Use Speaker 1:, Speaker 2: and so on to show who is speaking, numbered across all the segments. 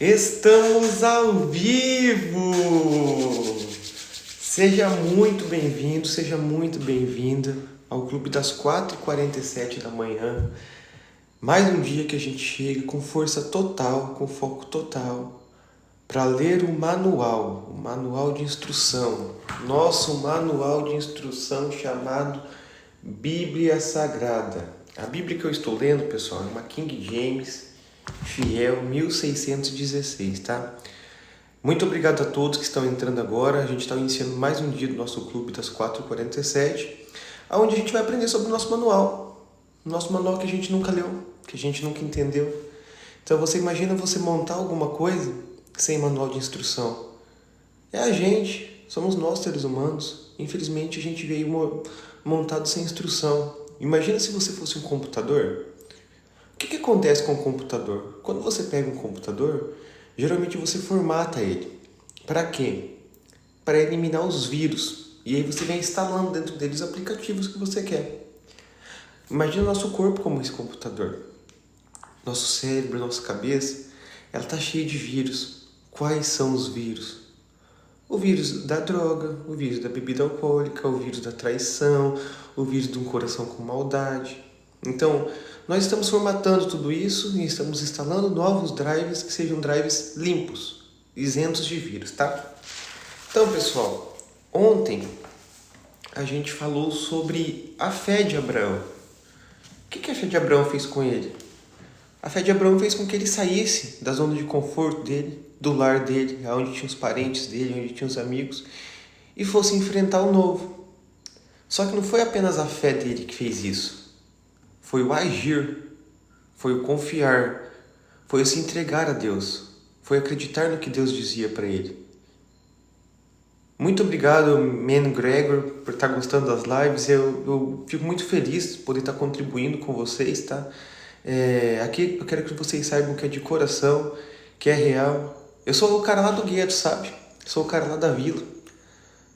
Speaker 1: Estamos ao vivo! Seja muito bem-vindo, seja muito bem-vinda ao Clube das 4h47 da manhã. Mais um dia que a gente chega com força total, com foco total, para ler o manual de instrução. Nosso manual de instrução chamado Bíblia Sagrada. A Bíblia que eu estou lendo, pessoal, é uma King James Fiel 1616, tá? Muito obrigado a todos que estão entrando agora. A gente está iniciando mais um dia do nosso clube das 4h47, onde a gente vai aprender sobre o nosso manual. Nosso manual que a gente nunca leu, que a gente nunca entendeu. Então você imagina você montar alguma coisa sem manual de instrução. É a gente, somos nós seres humanos. Infelizmente a gente veio montado sem instrução. Imagina se você fosse um computador. O que acontece com o computador? Quando você pega um computador, geralmente você formata ele. Para quê? Para eliminar os vírus. E aí você vem instalando dentro dele os aplicativos que você quer. Imagina o nosso corpo como esse computador. Nosso cérebro, nossa cabeça, ela está cheia de vírus. Quais são os vírus? O vírus da droga, o vírus da bebida alcoólica, o vírus da traição, o vírus de um coração com maldade. Então, nós estamos formatando tudo isso e estamos instalando novos drives que sejam drives limpos, isentos de vírus, tá? Então, pessoal, ontem a gente falou sobre a fé de Abraão. O que a fé de Abraão fez com ele? A fé de Abraão fez com que ele saísse da zona de conforto dele, do lar dele, onde tinha os parentes dele, onde tinha os amigos, e fosse enfrentar o novo. Só que não foi apenas a fé dele que fez isso. Foi o agir, foi o confiar, foi o se entregar a Deus, foi acreditar no que Deus dizia para ele. Muito obrigado, Man Gregor, por estar gostando das lives. Eu fico muito feliz de poder estar contribuindo com vocês, tá? Aqui eu quero que vocês saibam que é de coração, que é real. Eu sou o cara lá do gueto, sabe? Sou o cara lá da vila.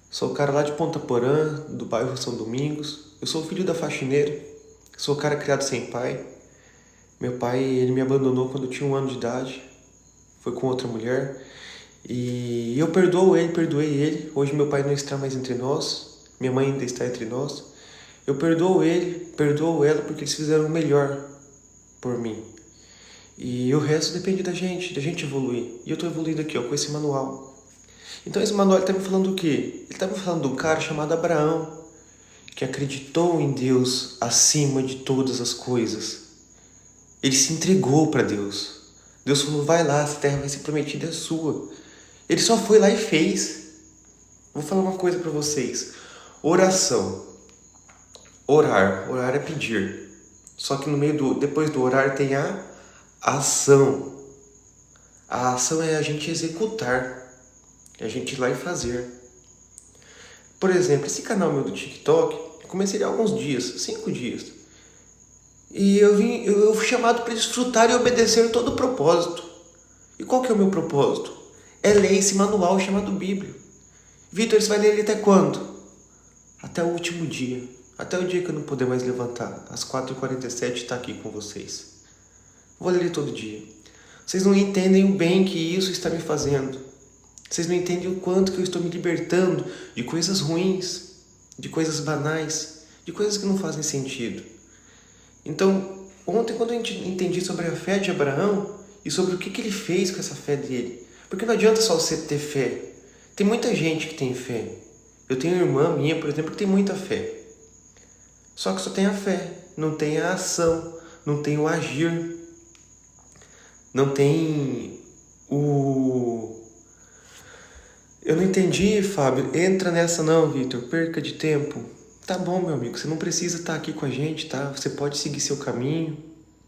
Speaker 1: Sou o cara lá de Ponta Porã, do bairro São Domingos. Eu sou o filho da faxineira. Sou o cara criado sem pai. Meu pai, ele me abandonou quando eu tinha 1 ano de idade. Foi com outra mulher. E eu perdoei ele. Hoje meu pai não está mais entre nós. Minha mãe ainda está entre nós. Eu perdoo ele, perdoo ela, porque eles fizeram o melhor por mim. E o resto depende da gente evoluir. E eu estou evoluindo aqui, ó, com esse manual. Então esse manual está me falando o quê? Ele está me falando de um cara chamado Abraão, que acreditou em Deus acima de todas as coisas. Ele se entregou para Deus. Deus falou, vai lá, essa terra vai ser prometida, é sua. Ele só foi lá e fez. Vou falar uma coisa para vocês. Oração. Orar é pedir. Só que depois do orar tem a ação. A ação é a gente executar. É a gente ir lá e fazer. Por exemplo, esse canal meu do TikTok, eu comecei há alguns dias, 5 dias. E eu fui chamado para desfrutar e obedecer todo o propósito. E qual que é o meu propósito? É ler esse manual chamado Bíblia. Vitor, você vai ler ele até quando? Até o último dia. Até o dia que eu não puder mais levantar. Às 4h47 está aqui com vocês. Vou ler ele todo dia. Vocês não entendem o bem que isso está me fazendo. Vocês não entendem o quanto que eu estou me libertando de coisas ruins, de coisas banais, de coisas que não fazem sentido. Então, ontem quando eu entendi sobre a fé de Abraão e sobre o que ele fez com essa fé dele, porque não adianta só você ter fé. Tem muita gente que tem fé. Eu tenho uma irmã minha, por exemplo, que tem muita fé. Só que só tem a fé, não tem a ação, não tem o agir, não tem o... Eu não entendi, Fábio. Entra nessa não, Vitor. Perca de tempo. Tá bom, meu amigo. Você não precisa estar aqui com a gente, tá? Você pode seguir seu caminho.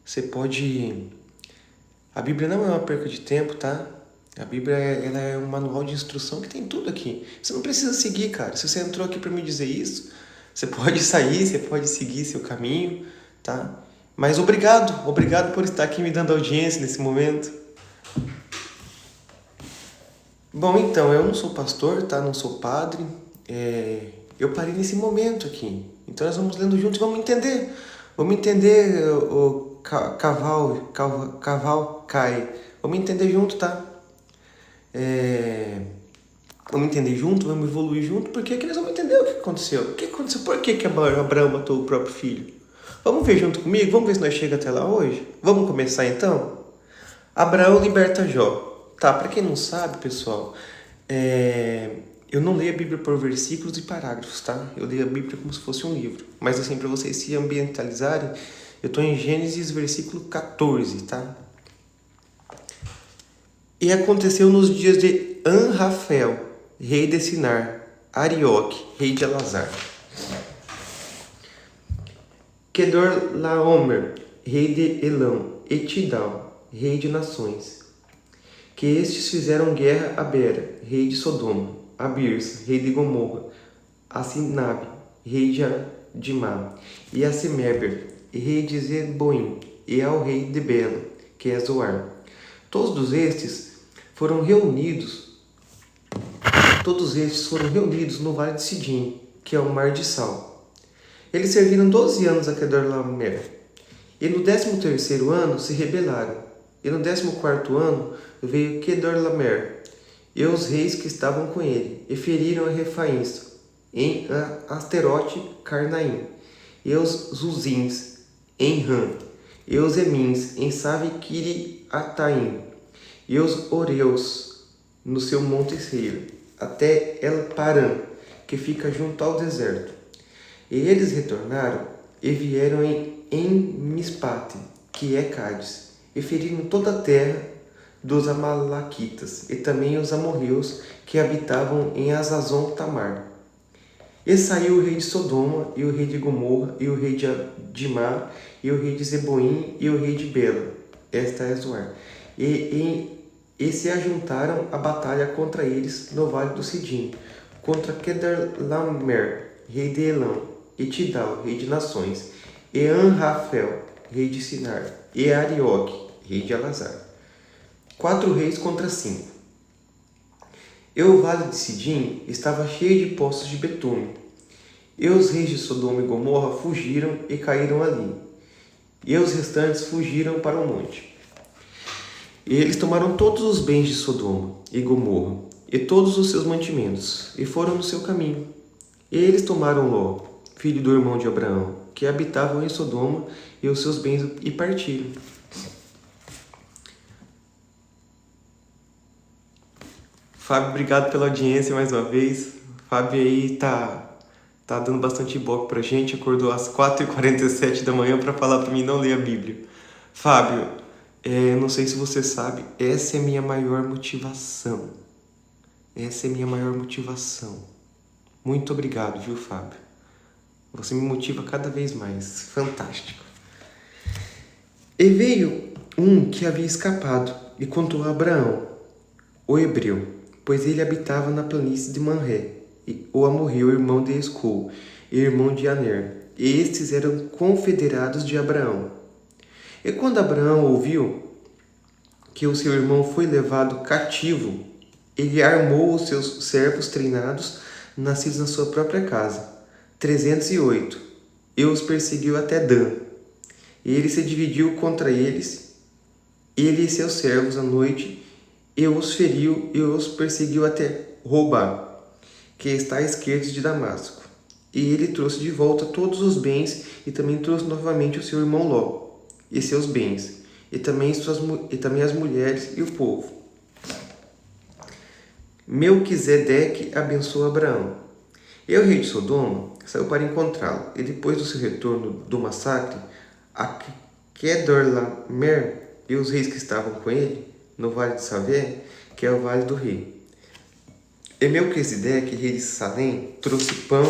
Speaker 1: Você pode... A Bíblia não é uma perca de tempo, tá? A Bíblia ela é um manual de instrução que tem tudo aqui. Você não precisa seguir, cara. Se você entrou aqui para me dizer isso, você pode sair, você pode seguir seu caminho, tá? Mas obrigado por estar aqui me dando audiência nesse momento. Bom, então, eu não sou pastor, tá? Não sou padre. Eu parei nesse momento aqui. Então nós vamos lendo juntos e vamos entender. Vamos entender cavalcai. Vamos entender junto, tá? Vamos entender junto, vamos evoluir junto, porque aqui nós vamos entender o que aconteceu. O que aconteceu? Por que Abraão matou o próprio filho? Vamos ver junto comigo? Vamos ver se nós chegamos até lá hoje? Vamos começar então? Abraão liberta Jó. Tá, para quem não sabe, pessoal, eu não leio a Bíblia por versículos e parágrafos, tá? Eu leio a Bíblia como se fosse um livro. Mas assim, para vocês se ambientalizarem, eu estou em Gênesis, versículo 14, tá? E aconteceu nos dias de Anrafel, rei de Sinar, Arioque, rei de Elazar, Kedorlaomer, rei de Elão, e Tidal, rei de nações, que estes fizeram guerra a Bera, rei de Sodoma, a Birsa, rei de Gomorra, a Sinabe, rei de Adimá, e a Semeber, rei de Zeboim, e ao rei de Bela, que é Zoar. Todos estes foram reunidos no vale de Sidim, que é o mar de Sal. Eles serviram 12 anos a Kedorlaomer, e no 13º ano se rebelaram, e no 14º ano veio Kedorlaomer e os reis que estavam com ele, e feriram a Refaíns em Asterote Carnaim, e os Zuzins em Ram, e os Emins em Savi-Kiriataim, e os Oreus no seu monte Seir, até El-Paran, que fica junto ao deserto. E eles retornaram e vieram em Mispate, que é Cádiz, e feriram toda a terra dos Amalequitas, e também os amorreus que habitavam em Azazon Tamar. E saiu o rei de Sodoma, e o rei de Gomorra, e o rei de Adimá, e o rei de Zeboim, e o rei de Bela. Esta é Zoar. E se ajuntaram a batalha contra eles no vale do Sidim, contra Kedorlaomer, rei de Elão, e Tidal, rei de nações, e Anrafel, rei de Sinar, e Arioque, rei de Elazar. 4 reis contra 5. E o vale de Sidim estava cheio de poços de betume. E os reis de Sodoma e Gomorra fugiram e caíram ali. E os restantes fugiram para o monte. E eles tomaram todos os bens de Sodoma e Gomorra, e todos os seus mantimentos, e foram no seu caminho. E eles tomaram Ló, filho do irmão de Abraão, que habitavam em Sodoma, e os seus bens, e partiram. Fábio, obrigado pela audiência mais uma vez. Fábio aí tá dando bastante ibope pra gente. Acordou às 4h47 da manhã para falar para mim não ler a Bíblia. Fábio, não sei se você sabe, essa é a minha maior motivação. Essa é a minha maior motivação. Muito obrigado, viu, Fábio? Você me motiva cada vez mais. Fantástico. E veio um que havia escapado e contou a Abraão, o hebreu, pois ele habitava na planície de Manré, e o amorreu, irmão de Escol, e irmão de Aner, e estes eram confederados de Abraão. E quando Abraão ouviu que o seu irmão foi levado cativo, ele armou os seus servos treinados, nascidos na sua própria casa, 308, e os perseguiu até Dan. E ele se dividiu contra eles, ele e seus servos, à noite, e os feriu e os perseguiu até Robá, que está à esquerda de Damasco. E ele trouxe de volta todos os bens, e também trouxe novamente o seu irmão Ló, e seus bens, e também as mulheres e o povo. Melquisedeque abençoou Abraão. E o rei de Sodoma saiu para encontrá-lo, e depois do seu retorno do massacre, a Kedorlaomer e os reis que estavam com ele, no vale de Savé, que é o vale do rei. E Melquisedeque, rei de Salém, trouxe pão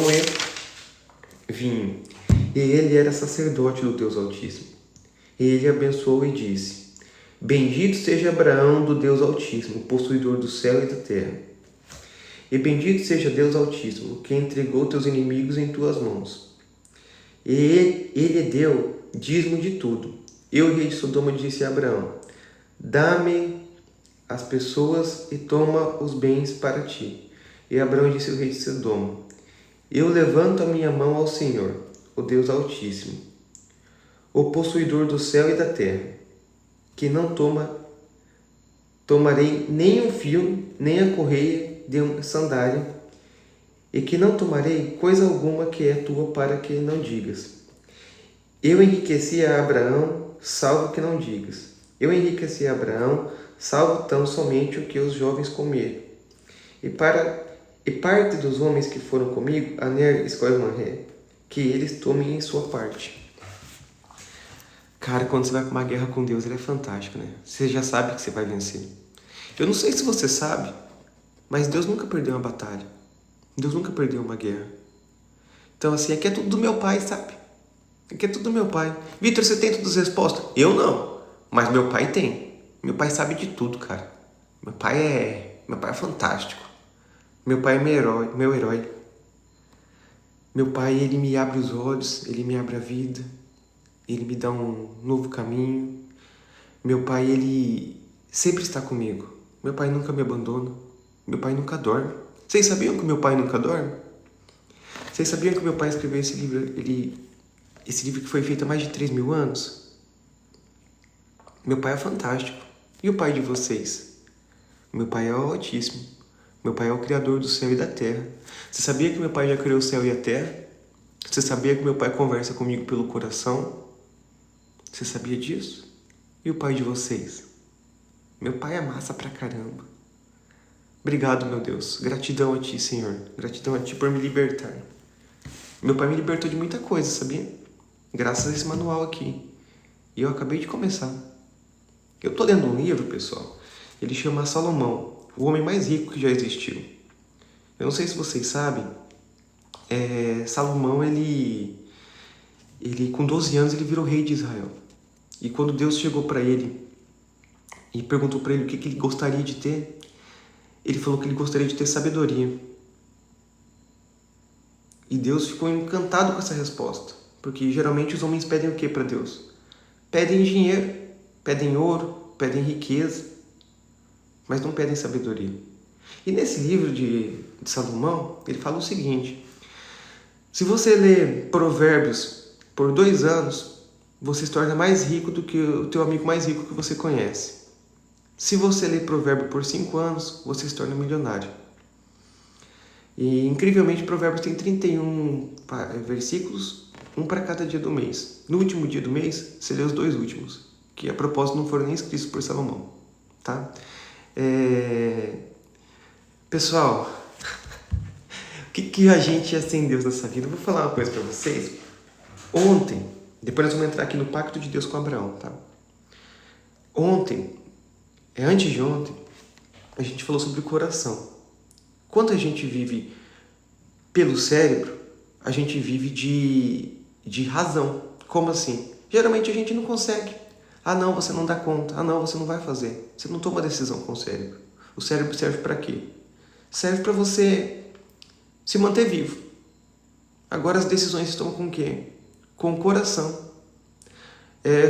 Speaker 1: e vinho, e ele era sacerdote do Deus Altíssimo. E ele abençoou e disse: Bendito seja Abraão do Deus Altíssimo, possuidor do céu e da terra. E bendito seja Deus Altíssimo, que entregou teus inimigos em tuas mãos. E ele deu dízimo de tudo. E o rei de Sodoma disse a Abraão: Dá-me as pessoas e toma os bens para ti. E Abraão disse ao rei de Sodoma: Eu levanto a minha mão ao Senhor, o Deus Altíssimo, o possuidor do céu e da terra, que não tomarei nem um fio, nem a correia de uma sandália, e que não tomarei coisa alguma que é tua para que não digas. Eu enriqueci a Abraão, salvo que não digas. Eu enriqueci a Abraão, salvo tão somente o que os jovens comeram. E parte dos homens que foram comigo, Aner escolhe uma ré, que eles tomem em sua parte. Cara, quando você vai para uma guerra com Deus, ele é fantástico, né? Você já sabe que você vai vencer. Eu não sei se você sabe, mas Deus nunca perdeu uma batalha. Deus nunca perdeu uma guerra. Então, assim, aqui é tudo do meu pai, sabe? Aqui é tudo do meu pai. Vitor, você tem todas as respostas? Eu não, mas meu pai tem. Meu pai sabe de tudo, cara. Meu pai é fantástico. Meu pai é meu herói. Meu pai, ele me abre os olhos, ele me abre a vida. Ele me dá um novo caminho. Meu pai, ele sempre está comigo. Meu pai nunca me abandona. Meu pai nunca dorme. Vocês sabiam que meu pai nunca dorme? Vocês sabiam que meu pai escreveu esse livro, esse livro que foi feito há mais de 3.000 anos? Meu pai é fantástico. E o pai de vocês? Meu pai é o Altíssimo. Meu pai é o Criador do céu e da terra. Você sabia que meu pai já criou o céu e a terra? Você sabia que meu pai conversa comigo pelo coração? Você sabia disso? E o pai de vocês? Meu pai é massa pra caramba. Obrigado, meu Deus. Gratidão a Ti, Senhor. Gratidão a Ti por me libertar. Meu pai me libertou de muita coisa, sabia? Graças a esse manual aqui. E eu acabei de começar. Eu tô lendo um livro, pessoal. Ele chama Salomão, o homem mais rico que já existiu. Eu não sei se vocês sabem, Salomão, ele com 12 anos, ele virou rei de Israel. E quando Deus chegou para ele e perguntou para ele o que ele gostaria de ter, ele falou que ele gostaria de ter sabedoria. E Deus ficou encantado com essa resposta. Porque geralmente os homens pedem o que para Deus? Pedem dinheiro, pedem ouro, pedem riqueza, mas não pedem sabedoria. E nesse livro de Salomão, ele fala o seguinte: se você ler Provérbios por 2 anos, você se torna mais rico do que o teu amigo mais rico que você conhece. Se você ler Provérbio por 5 anos, você se torna milionário. E incrivelmente, Provérbios tem 31 versículos, um para cada dia do mês. No último dia do mês, você lê os 2 últimos, que a propósito não foram nem escritos por Salomão. Tá? Pessoal, o que a gente é sem Deus nessa vida? Eu vou falar uma coisa para vocês. Ontem, depois nós vamos entrar aqui no pacto de Deus com Abraão, tá? Antes de ontem, a gente falou sobre o coração. Quando a gente vive pelo cérebro, a gente vive de razão. Como assim? Geralmente a gente não consegue. Ah não, você não dá conta. Ah não, você não vai fazer. Você não toma decisão com o cérebro. O cérebro serve para quê? Serve para você se manter vivo. Agora as decisões estão com o quê? Com o coração.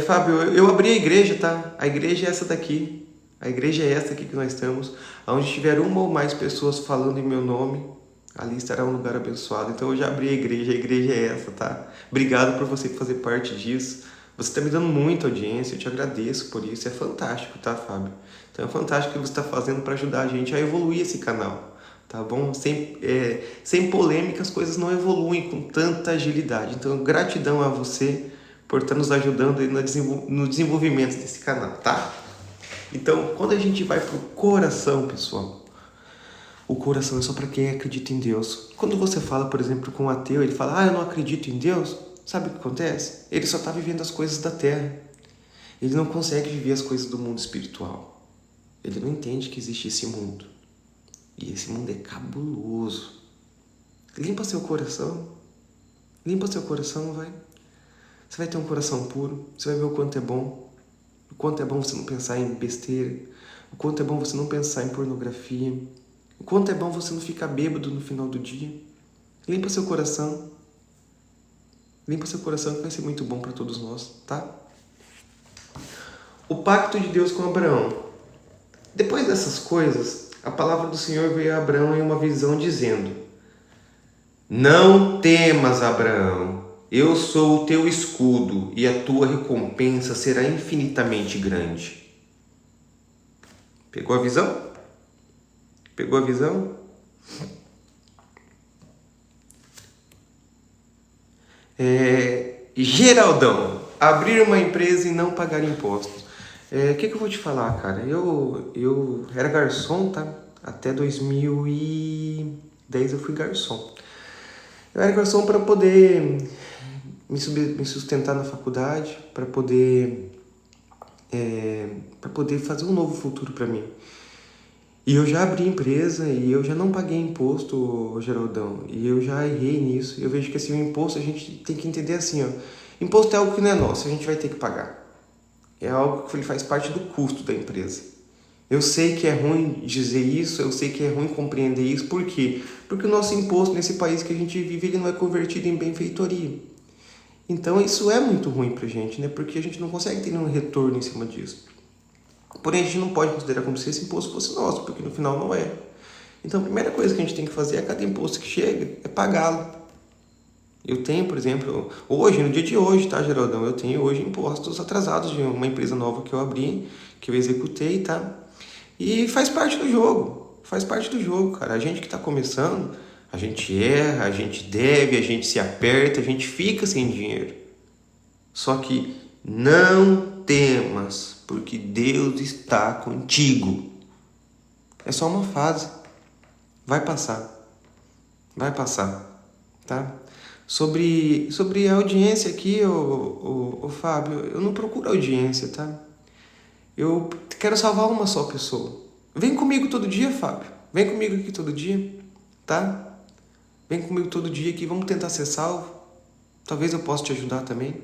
Speaker 1: Fábio, eu abri a igreja, tá? A igreja é essa daqui. A igreja é essa aqui que nós estamos. Onde tiver uma ou mais pessoas falando em meu nome, ali estará um lugar abençoado. Então eu já abri a igreja é essa, tá? Obrigado por você fazer parte disso. Você está me dando muita audiência, eu te agradeço por isso. É fantástico, tá, Fábio? Então é fantástico o que você está fazendo para ajudar a gente a evoluir esse canal, tá bom? Sem polêmica, as coisas não evoluem com tanta agilidade. Então gratidão a você por estar nos ajudando aí no desenvolvimento desse canal, tá? Então, quando a gente vai pro coração, pessoal, o coração é só para quem acredita em Deus. Quando você fala, por exemplo, com um ateu, ele fala, eu não acredito em Deus, sabe o que acontece? Ele só está vivendo as coisas da terra. Ele não consegue viver as coisas do mundo espiritual. Ele não entende que existe esse mundo. E esse mundo é cabuloso. Limpa seu coração. Limpa seu coração, vai. Você vai ter um coração puro. Você vai ver o quanto é bom. O quanto é bom você não pensar em besteira. O quanto é bom você não pensar em pornografia. O quanto é bom você não ficar bêbado no final do dia. Limpa seu coração. Limpa seu coração que vai ser muito bom para todos nós, tá? O pacto de Deus com Abraão. Depois dessas coisas, a palavra do Senhor veio a Abraão em uma visão dizendo: não temas, Abraão, eu sou o teu escudo e a tua recompensa será infinitamente grande. Pegou a visão? Pegou a visão? Geraldão, abrir uma empresa e não pagar impostos. O que eu vou te falar, cara? Eu era garçom, tá? Até 2010 eu fui garçom. Eu era garçom para poder me sustentar na faculdade, para poder fazer um novo futuro para mim. E eu já abri empresa e eu já não paguei imposto, Geraldão. E eu já errei nisso. Eu vejo que assim, o imposto a gente tem que entender assim, ó. Imposto é algo que não é nosso, a gente vai ter que pagar. É algo que faz parte do custo da empresa. Eu sei que é ruim dizer isso, eu sei que é ruim compreender isso. Por quê? Porque o nosso imposto nesse país que a gente vive, ele não é convertido em benfeitoria. Então isso é muito ruim pra gente, né? Porque a gente não consegue ter nenhum retorno em cima disso. Porém, a gente não pode considerar como se esse imposto fosse nosso, porque no final não é. Então, a primeira coisa que a gente tem que fazer a cada imposto que chega é pagá-lo. Eu tenho, por exemplo, hoje, no dia de hoje, tá, Geraldão? Eu tenho hoje impostos atrasados de uma empresa nova que eu abri, que eu executei, tá? E faz parte do jogo. Faz parte do jogo, cara. A gente que tá começando, a gente erra, a gente deve, a gente se aperta, a gente fica sem dinheiro. Só que não temas, porque Deus está contigo. É só uma fase. Vai passar. Vai passar, tá? Sobre a audiência aqui, o Fábio, eu não procuro audiência, tá? Eu quero salvar uma só pessoa. Vem comigo todo dia, Fábio. Vem comigo aqui todo dia, tá? Vem comigo todo dia aqui, vamos tentar ser salvo. Talvez eu possa te ajudar também,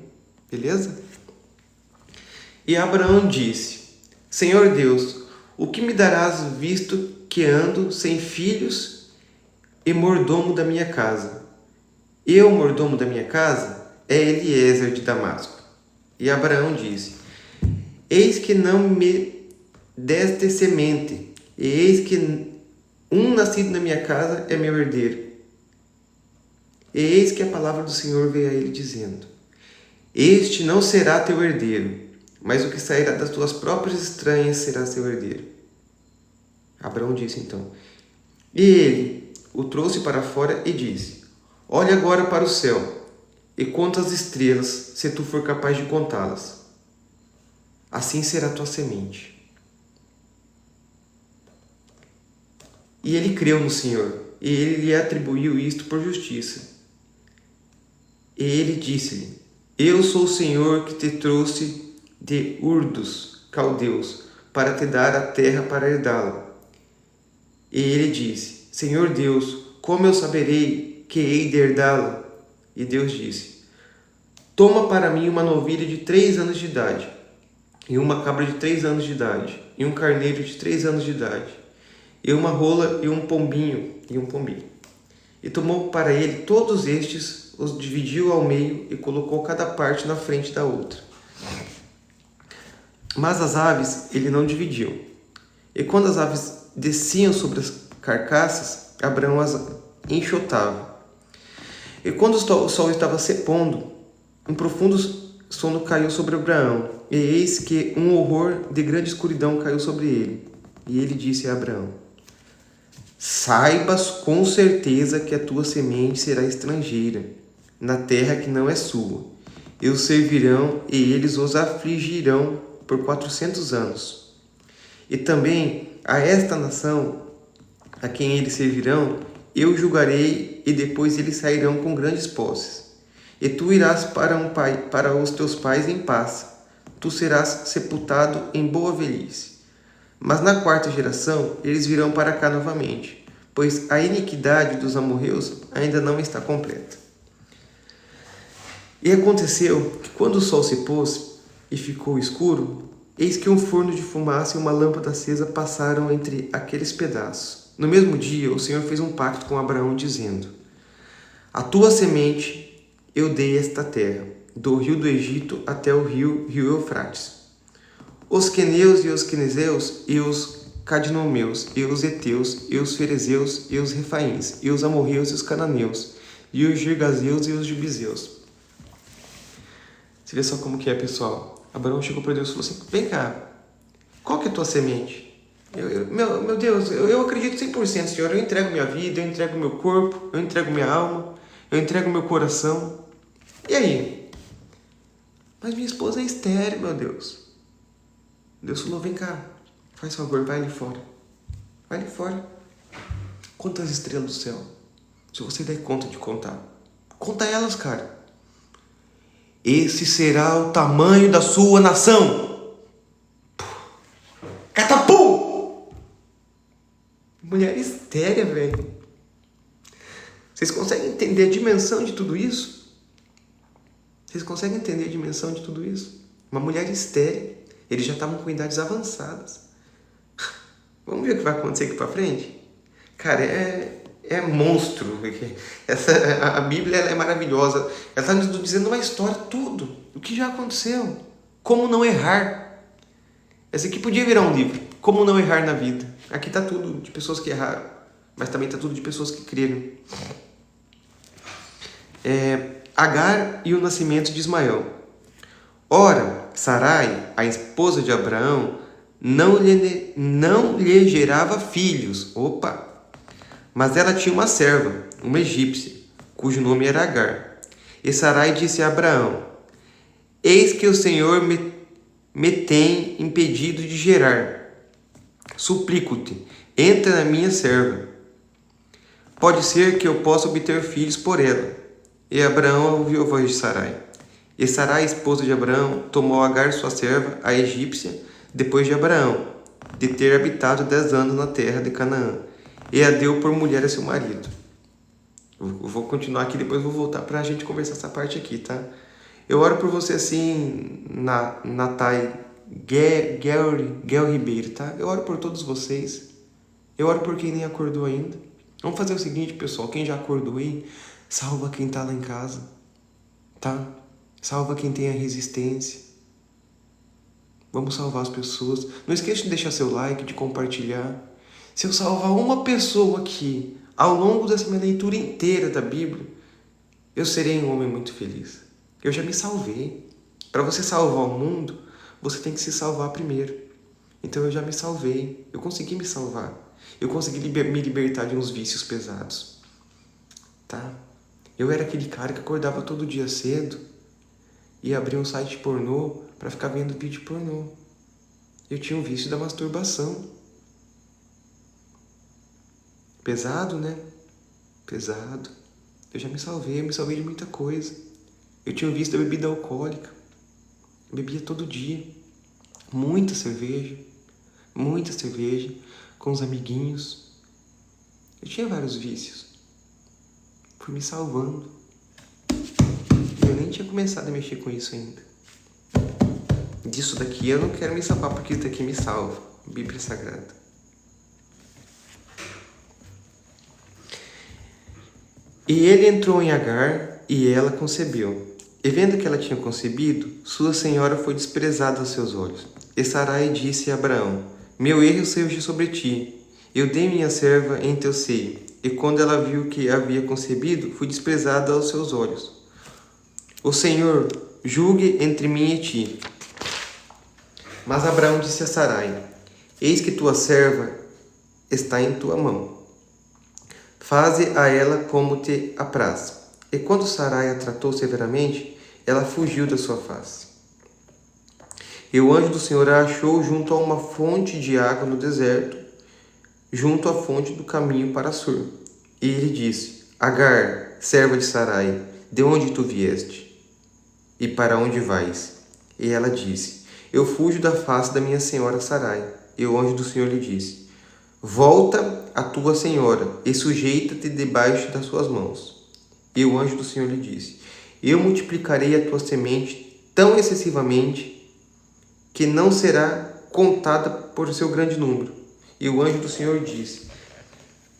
Speaker 1: beleza? E Abraão disse: Senhor Deus, o que me darás visto que ando sem filhos e mordomo da minha casa? Eu, mordomo da minha casa, é Eliezer de Damasco. E Abraão disse: Eis que não me deste semente, e eis que um nascido na minha casa é meu herdeiro. E eis que a palavra do Senhor veio a ele dizendo: Este não será teu herdeiro, mas o que sairá das tuas próprias estranhas será seu herdeiro. Abraão disse então. E ele o trouxe para fora e disse: Olha agora para o céu e conta as estrelas, se tu for capaz de contá-las. Assim será a tua semente. E ele creu no Senhor, e ele lhe atribuiu isto por justiça. E ele disse-lhe: Eu sou o Senhor que te trouxe de Ur dos Caldeus, para te dar a terra para herdá-la. E ele disse: Senhor Deus, como eu saberei que hei de herdá-la? E Deus disse: Toma para mim uma novilha de 3 anos de idade, e uma cabra de 3 anos de idade, e um carneiro de 3 anos de idade, e uma rola e um pombinho. E tomou para ele todos estes, os dividiu ao meio e colocou cada parte na frente da outra. Mas as aves ele não dividiu. E quando as aves desciam sobre as carcaças, Abraão as enxotava. E quando o sol estava se pondo, um profundo sono caiu sobre Abraão, e eis que um horror de grande escuridão caiu sobre ele. E ele disse a Abraão: Saibas com certeza que a tua semente será estrangeira, na terra que não é sua. E os servirão, e eles os afligirão por 400 anos. E também a esta nação, a quem eles servirão, eu julgarei, e depois eles sairão com grandes posses. E tu irás para os teus pais em paz. Tu serás sepultado em boa velhice. Mas na 4ª geração eles virão para cá novamente, pois a iniquidade dos amorreus ainda não está completa. E aconteceu que quando o sol se pôs e ficou escuro, eis que um forno de fumaça e uma lâmpada acesa passaram entre aqueles pedaços. No mesmo dia, o Senhor fez um pacto com Abraão, dizendo: A tua semente eu dei esta terra, do rio do Egito até o rio Eufrates. Os queneus e os quenezeus, e os cadmoneus, e os heteus, e os ferezeus, e os refaíns, e os amorreus e os cananeus, e os girgazeus e os jebuseus. Você vê só como que é, pessoal. Abraão chegou para Deus e falou assim, vem cá, qual que é a tua semente? Meu Deus, eu acredito 100%, Senhor. Eu entrego minha vida, eu entrego meu corpo, eu entrego minha alma, eu entrego meu coração. E aí? Mas minha esposa é estéril, meu Deus. Deus falou, vem cá, faz favor, vai ali fora. Vai ali fora. Conta as estrelas do céu. Se você der conta de contar. Conta elas, cara. Esse será o tamanho da sua nação. Catapum! Mulher estéril, velho. Vocês conseguem entender a dimensão de tudo isso? Vocês conseguem entender a dimensão de tudo isso? Uma mulher estéril. Eles já estavam com idades avançadas. Vamos ver o que vai acontecer aqui pra frente? Cara, é monstro. A Bíblia ela é maravilhosa. Ela está nos dizendo uma história, tudo. O que já aconteceu. Como não errar. Esse aqui podia virar um livro. Como não errar na vida. Aqui está tudo de pessoas que erraram. Mas também está tudo de pessoas que creram. Agar e o nascimento de Ismael. Ora, Sarai, a esposa de Abraão, não lhe gerava filhos. Opa! Mas ela tinha uma serva, uma egípcia, cujo nome era Agar. E Sarai disse a Abraão, eis que o Senhor me tem impedido de gerar. Suplico-te, entra na minha serva. Pode ser que eu possa obter filhos por ela. E Abraão ouviu a voz de Sarai. E Sarai, esposa de Abraão, tomou Agar, sua serva, a egípcia, depois de Abraão, de ter habitado 10 anos na terra de Canaã, e a deu por mulher a seu marido. Eu vou continuar aqui, depois vou voltar para a gente conversar essa parte aqui, tá? Eu oro por você assim, Natai Gel Ribeiro, tá? Eu oro por todos vocês. Eu oro por quem nem acordou ainda. Vamos fazer o seguinte, pessoal, quem já acordou aí, salva quem tá lá em casa, tá? Salva quem tem a resistência. Vamos salvar as pessoas. Não esqueça de deixar seu like, de compartilhar. Se eu salvar uma pessoa aqui, ao longo dessa minha leitura inteira da Bíblia, eu serei um homem muito feliz. Eu já me salvei. Para você salvar o mundo, você tem que se salvar primeiro. Então eu já me salvei. Eu consegui me salvar. Eu consegui me libertar de uns vícios pesados. Tá? Eu era aquele cara que acordava todo dia cedo e abria um site pornô para ficar vendo vídeo pornô. Eu tinha um vício da masturbação. Pesado, né? Pesado. Eu já me salvei de muita coisa. Eu tinha um vício da bebida alcoólica. Eu bebia todo dia. Muita cerveja, com os amiguinhos. Eu tinha vários vícios. Fui me salvando. Eu nem tinha começado a mexer com isso ainda. Disso daqui eu não quero me salvar, porque isso daqui me salva. Bíblia Sagrada. E ele entrou em Agar, e ela concebeu. E vendo que ela tinha concebido, sua senhora foi desprezada aos seus olhos. E Sarai disse a Abraão, meu erro seja sobre ti. Eu dei minha serva em teu seio. E quando ela viu que havia concebido, foi desprezada aos seus olhos. O Senhor julgue entre mim e ti. Mas Abraão disse a Sarai, eis que tua serva está em tua mão. Faze a ela como te apraz. E quando Sarai a tratou severamente, ela fugiu da sua face. E o anjo do Senhor a achou junto a uma fonte de água no deserto, junto à fonte do caminho para Sur. E ele disse, Agar, serva de Sarai, de onde tu vieste? E para onde vais? E ela disse, eu fujo da face da minha senhora Sarai. E o anjo do Senhor lhe disse, volta a tua senhora e sujeita-te debaixo das suas mãos. E o anjo do Senhor lhe disse, eu multiplicarei a tua semente tão excessivamente que não será contada por seu grande número. E o anjo do Senhor disse,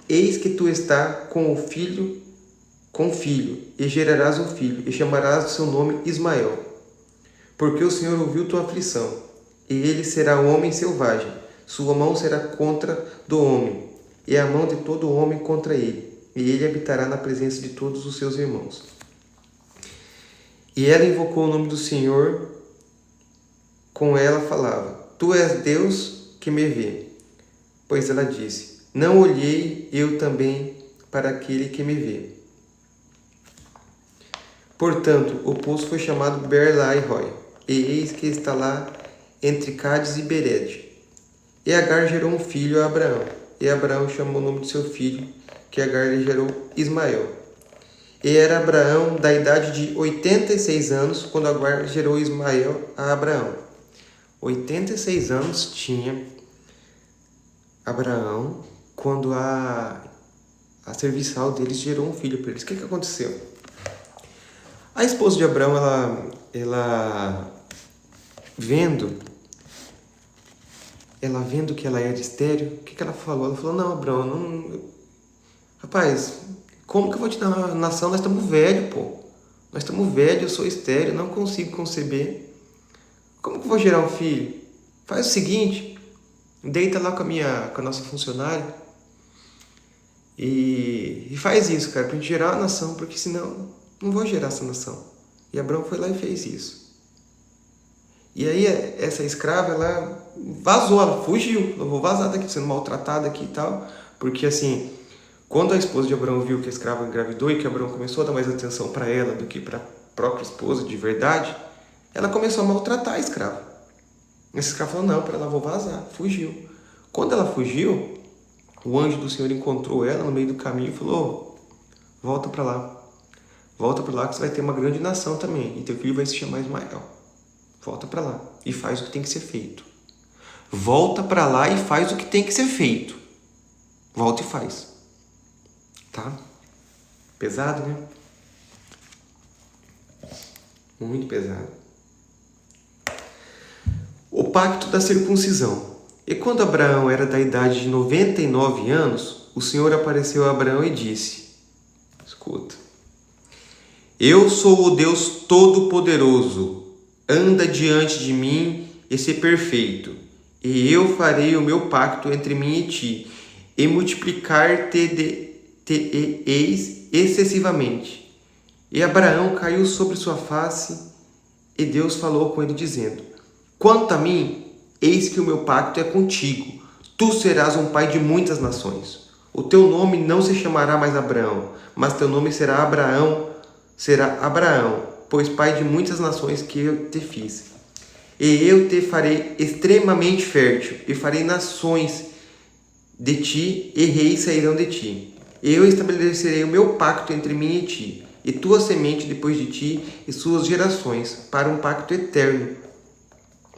Speaker 1: eis que tu estás com filho, e gerarás um filho, e chamarás o seu nome Ismael, porque o Senhor ouviu tua aflição, e ele será um homem selvagem, sua mão será contra do homem, e a mão de todo homem contra ele, e ele habitará na presença de todos os seus irmãos. E ela invocou o nome do Senhor, com ela falava: Tu és Deus que me vê. Pois ela disse: Não olhei eu também para aquele que me vê. Portanto, o poço foi chamado Beer-lahai-roi, e eis que está lá entre Cádiz e Bered. E Agar gerou um filho a Abraão, e Abraão chamou o nome de seu filho, que Agar lhe gerou, Ismael. E era Abraão da idade de 86 anos, quando Agar gerou Ismael a Abraão. 86 anos tinha Abraão quando a serviçal deles gerou um filho para eles. O que aconteceu? A esposa de Abraão, ela vendo que ela era estéril, o que ela falou? Ela falou: Não, Abraão, não... Rapaz, como que eu vou te dar uma nação? Nós estamos velhos, pô. Nós estamos velhos, eu sou estéril, não consigo conceber. Como que eu vou gerar um filho? Faz o seguinte, deita lá com a nossa funcionária e faz isso, cara, pra gente gerar uma nação, porque senão não vou gerar essa nação. E Abraão foi lá e fez isso. E aí essa escrava, ela vazou, ela fugiu. Eu vou vazar daqui, sendo maltratada aqui e tal. Porque assim, quando a esposa de Abraão viu que a escrava engravidou e que Abraão começou a dar mais atenção para ela do que para a própria esposa de verdade, ela começou a maltratar a escrava. Essa escrava falou: Não, para ela, vou vazar. Fugiu. Quando ela fugiu, o anjo do Senhor encontrou ela no meio do caminho e falou: Volta para lá. Volta para lá que você vai ter uma grande nação também. E teu filho vai se chamar Ismael. Volta para lá e faz o que tem que ser feito. Volta para lá e faz o que tem que ser feito. Volta e faz. Tá? Pesado, né? Muito pesado. O pacto da circuncisão. E quando Abraão era da idade de 99 anos, o Senhor apareceu a Abraão e disse: Escuta. Eu sou o Deus Todo-Poderoso. Anda diante de mim e ser perfeito. E eu farei o meu pacto entre mim e ti, e multiplicar-te-eis excessivamente. E Abraão caiu sobre sua face, e Deus falou com ele, dizendo: Quanto a mim, eis que o meu pacto é contigo. Tu serás um pai de muitas nações. O teu nome não se chamará mais Abraão, mas teu nome será Abraão, pois pai de muitas nações que eu te fiz. E eu te farei extremamente fértil, e farei nações de ti, e reis sairão de ti. Eu estabelecerei o meu pacto entre mim e ti, e tua semente depois de ti, e suas gerações, para um pacto eterno,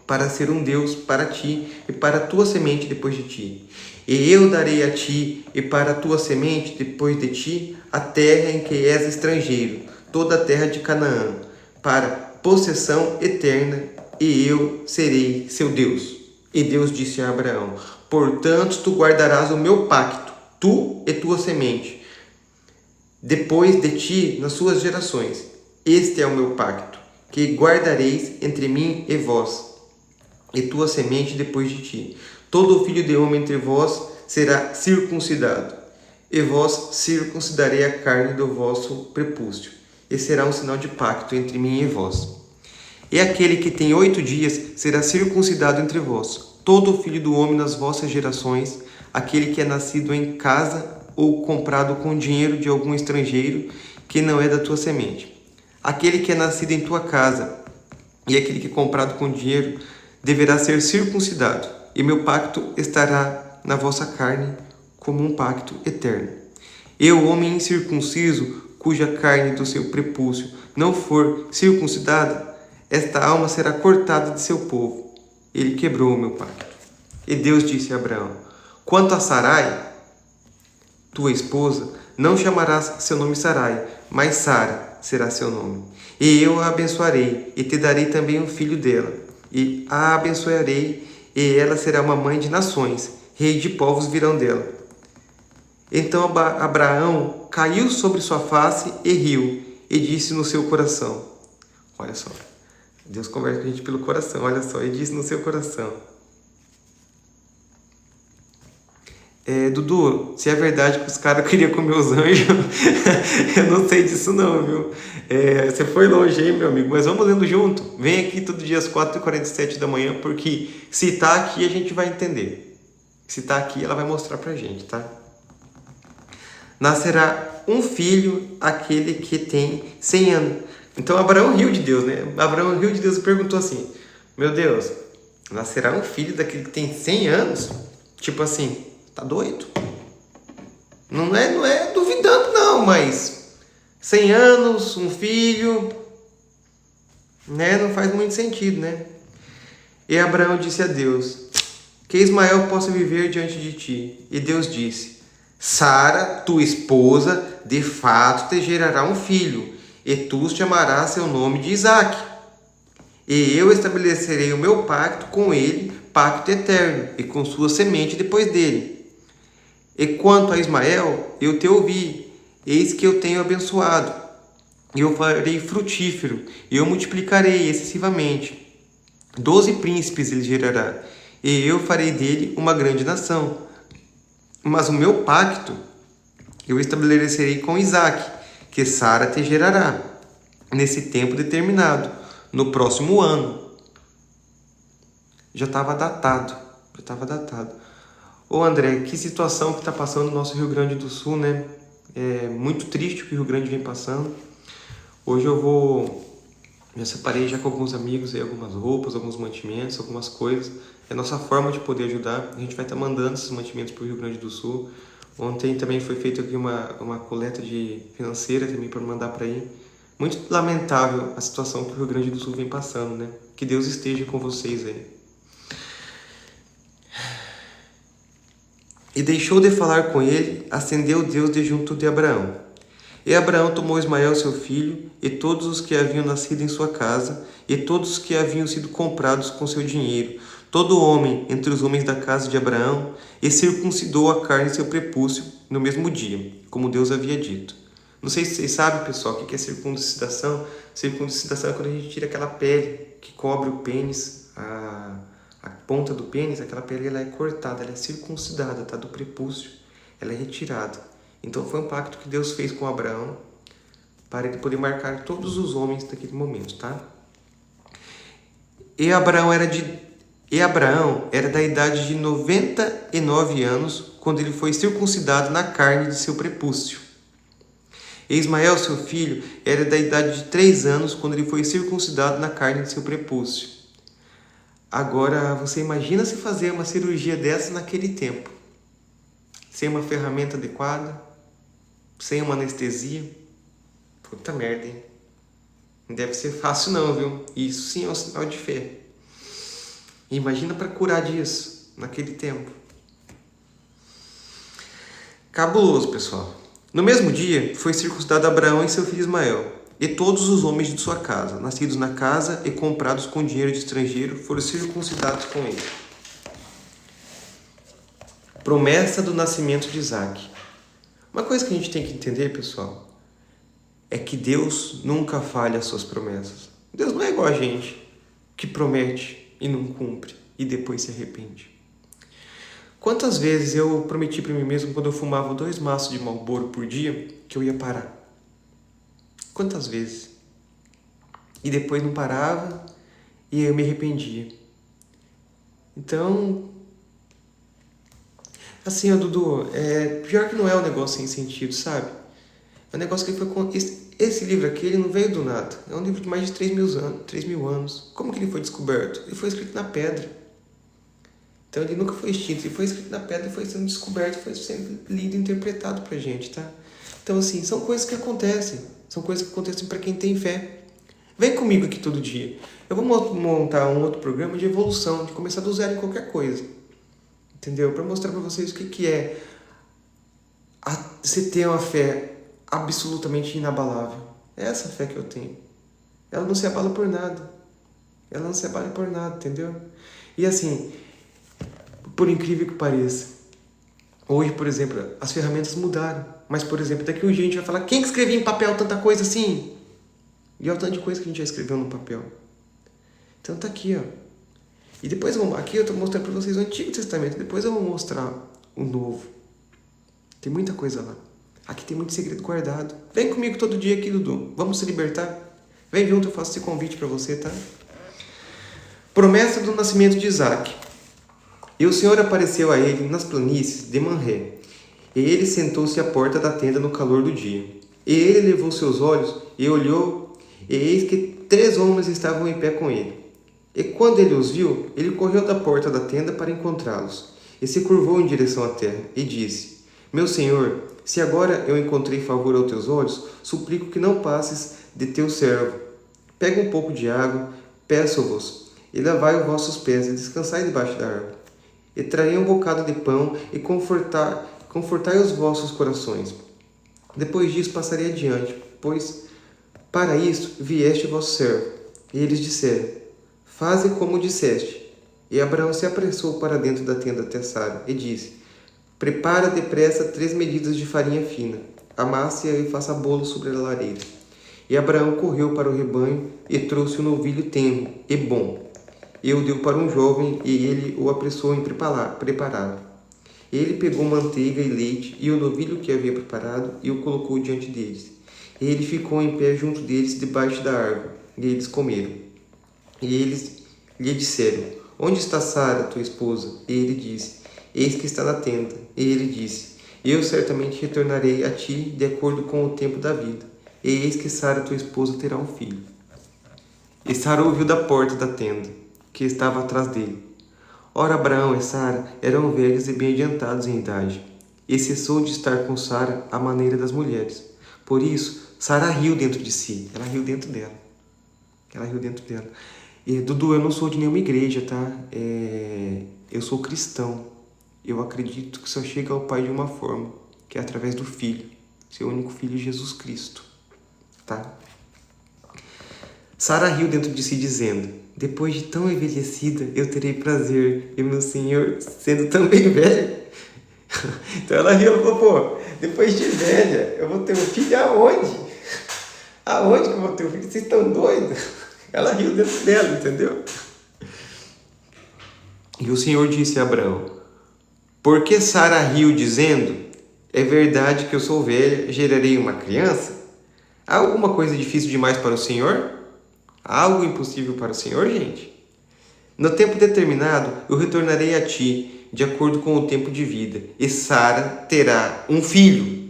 Speaker 1: para ser um Deus para ti, e para a tua semente depois de ti. E eu darei a ti, e para a tua semente depois de ti, a terra em que és estrangeiro, toda a terra de Canaã, para possessão eterna, e eu serei seu Deus. E Deus disse a Abraão: Portanto, tu guardarás o meu pacto, tu e tua semente, depois de ti, nas suas gerações. Este é o meu pacto, que guardareis entre mim e vós, e tua semente depois de ti. Todo filho de homem entre vós será circuncidado, e vós circuncidarei a carne do vosso prepúcio, e será um sinal de pacto entre mim e vós. E aquele que tem 8 dias será circuncidado entre vós. Todo filho do homem nas vossas gerações, aquele que é nascido em casa ou comprado com dinheiro de algum estrangeiro que não é da tua semente. Aquele que é nascido em tua casa e aquele que é comprado com dinheiro deverá ser circuncidado, e meu pacto estará na vossa carne como um pacto eterno. E o homem incircunciso, cuja carne do seu prepúcio não for circuncidada, esta alma será cortada de seu povo. Ele quebrou o meu pacto. E Deus disse a Abraão: Quanto a Sarai, tua esposa, não chamarás seu nome Sarai, mas Sara será seu nome. E eu a abençoarei, e te darei também um filho dela. E a abençoarei, e ela será uma mãe de nações, reis de povos virão dela. Então Abraão caiu sobre sua face e riu, e disse no seu coração. Olha só, Deus conversa com a gente pelo coração, olha só, e disse no seu coração: Dudu, se é verdade que os caras queriam comer os anjos, eu não sei disso não, viu? Você foi longe aí, meu amigo, mas vamos lendo junto. Vem aqui todo dia às 4h47 da manhã, porque se tá aqui a gente vai entender. Se tá aqui, ela vai mostrar pra gente, tá? Nascerá um filho, aquele que tem 100 anos. Então Abraão riu de Deus, né? Abraão riu de Deus e perguntou assim: meu Deus, nascerá um filho daquele que tem 100 anos? Tipo assim, tá doido? Não é duvidando não, mas 100 anos, um filho, né? Não faz muito sentido, né? E Abraão disse a Deus: que Ismael possa viver diante de ti. E Deus disse: Sara, tua esposa, de fato te gerará um filho, e tu chamarás seu nome de Isaque. E eu estabelecerei o meu pacto com ele, pacto eterno, e com sua semente depois dele. E quanto a Ismael, eu te ouvi, eis que eu tenho abençoado, e eu farei frutífero, e eu multiplicarei excessivamente. 12 príncipes ele gerará, e eu farei dele uma grande nação. Mas o meu pacto eu estabelecerei com Isaque, que Sara te gerará, nesse tempo determinado, no próximo ano. Já estava datado. Ô André, que situação que está passando no nosso Rio Grande do Sul, né? É muito triste o que o Rio Grande vem passando. Hoje já separei já com alguns amigos aí algumas roupas, alguns mantimentos, algumas coisas. É a nossa forma de poder ajudar. A gente vai estar mandando esses mantimentos para o Rio Grande do Sul. Ontem também foi feita aqui uma coleta financeira também para mandar para aí. Muito lamentável a situação que o Rio Grande do Sul vem passando, né? Que Deus esteja com vocês aí. E deixou de falar com ele, ascendeu Deus de junto de Abraão. E Abraão tomou Ismael seu filho, e todos os que haviam nascido em sua casa, e todos os que haviam sido comprados com seu dinheiro, todo homem entre os homens da casa de Abraão, e circuncidou a carne em seu prepúcio no mesmo dia, como Deus havia dito. Não sei se vocês sabem, pessoal, o que é circuncidação. Circuncidação é quando a gente tira aquela pele que cobre o pênis, a ponta do pênis, aquela pele ela é cortada, ela é circuncidada, tá? Do prepúcio, ela é retirada. Então foi um pacto que Deus fez com Abraão para ele poder marcar todos os homens daquele momento, tá? E Abraão era da idade de 99 anos quando ele foi circuncidado na carne de seu prepúcio. E Ismael, seu filho, era da idade de 3 anos quando ele foi circuncidado na carne de seu prepúcio. Agora, você imagina se fazer uma cirurgia dessa naquele tempo, sem uma ferramenta adequada, sem uma anestesia. Puta merda, hein? Não deve ser fácil não, viu? Isso sim é um sinal de fé. Imagina para curar disso, naquele tempo. Cabuloso, pessoal. No mesmo dia, foi circuncidado Abraão e seu filho Ismael, e todos os homens de sua casa, nascidos na casa e comprados com dinheiro de estrangeiro, foram circuncidados com ele. Promessa do nascimento de Isaque. Uma coisa que a gente tem que entender, pessoal, é que Deus nunca falha as suas promessas. Deus não é igual a gente, que promete e não cumpre, e depois se arrepende. Quantas vezes eu prometi para mim mesmo, quando eu fumava 2 maços de Marlboro por dia, que eu ia parar? Quantas vezes? E depois não parava, e eu me arrependia. Então, assim, ó, Dudu, pior que não é um negócio sem sentido, sabe? É um negócio que foi com... Esse livro aqui, ele não veio do nada. É um livro de mais de 3.000 anos. Como que ele foi descoberto? Ele foi escrito na pedra. Então ele nunca foi extinto. Ele foi escrito na pedra, foi sendo descoberto, foi sendo lido e interpretado pra gente, tá? Então, assim, são coisas que acontecem. São coisas que acontecem para quem tem fé. Vem comigo aqui todo dia. Eu vou montar um outro programa de evolução, de começar do zero em qualquer coisa. Entendeu? Para mostrar para vocês o que é você ter uma fé absolutamente inabalável. É essa fé que eu tenho. Ela não se abala por nada. Ela não se abala por nada, entendeu? E assim, por incrível que pareça, hoje, por exemplo, as ferramentas mudaram. Mas, por exemplo, daqui um dia a gente vai falar: quem que escrevia em papel tanta coisa assim? E olha o tanto de coisa que a gente já escreveu no papel. Então tá aqui, ó. E depois aqui eu estou mostrando para vocês o Antigo Testamento. Depois eu vou mostrar o Novo. Tem muita coisa lá. Aqui tem muito segredo guardado. Vem comigo todo dia aqui, Dudu. Vamos se libertar? Vem junto, eu faço esse convite para você, tá? Promessa do nascimento de Isaac. E o Senhor apareceu a ele nas planícies de Manré. E ele sentou-se à porta da tenda no calor do dia. E ele levou seus olhos e olhou, e eis que 3 homens estavam em pé com ele. E quando ele os viu, ele correu da porta da tenda para encontrá-los. E se curvou em direção à terra, e disse: Meu senhor, se agora eu encontrei favor aos teus olhos, suplico que não passes de teu servo. Pega um pouco de água, peço-vos, e lavai os vossos pés, e descansai debaixo da árvore. E traei um bocado de pão, e confortai os vossos corações. Depois disso passarei adiante, pois para isso vieste vosso servo. E eles disseram: Faze como disseste. E Abraão se apressou para dentro da tenda até Sara, e disse: Prepara depressa 3 medidas de farinha fina, amasse-a e faça bolo sobre a lareira. E Abraão correu para o rebanho e trouxe um novilho tenro e bom. E o deu para um jovem, e ele o apressou em prepará-lo. Ele pegou manteiga e leite e o novilho que havia preparado e o colocou diante deles. E ele ficou em pé junto deles debaixo da árvore, e eles comeram. E eles lhe disseram: Onde está Sara, tua esposa? E ele disse: Eis que está na tenda. E ele disse: Eu certamente retornarei a ti de acordo com o tempo da vida. E eis que Sara, tua esposa, terá um filho. E Sara ouviu da porta da tenda, que estava atrás dele. Ora, Abraão e Sara eram velhos e bem adiantados em idade, e cessou de estar com Sara à maneira das mulheres. Por isso, Sara riu dentro de si. Ela riu dentro dela. E, Dudu, eu não sou de nenhuma igreja, tá? Eu sou cristão. Eu acredito que só chega ao Pai de uma forma, que é através do Filho, seu único Filho, Jesus Cristo, tá? Sara riu dentro de si, dizendo: Depois de tão envelhecida, eu terei prazer, e meu Senhor sendo também velho. Então ela riu e falou: Pô, depois de velha, eu vou ter um filho aonde? Aonde que eu vou ter um filho? Vocês estão doidos? Ela riu dentro dela, entendeu? E o Senhor disse a Abraão: Por que Sara riu, dizendo: É verdade que eu sou velha, gerarei uma criança? Há alguma coisa difícil demais para o Senhor? Há algo impossível para o Senhor, gente? No tempo determinado, eu retornarei a ti, de acordo com o tempo de vida, e Sara terá um filho.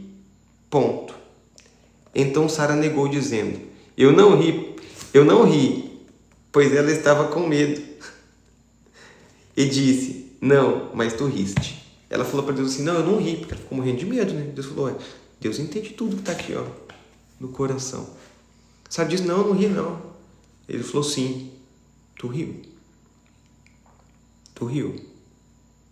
Speaker 1: Ponto. Então Sara negou, dizendo: Eu não ri, pois ela estava com medo. E disse: Não, mas tu riste. Ela falou para Deus assim: Não, eu não ri, porque ela ficou morrendo de medo, né? Deus falou: Deus entende tudo que está aqui, ó, no coração. Sara disse: Não, eu não ri, não. Ele falou: Sim, tu riu. Tu riu.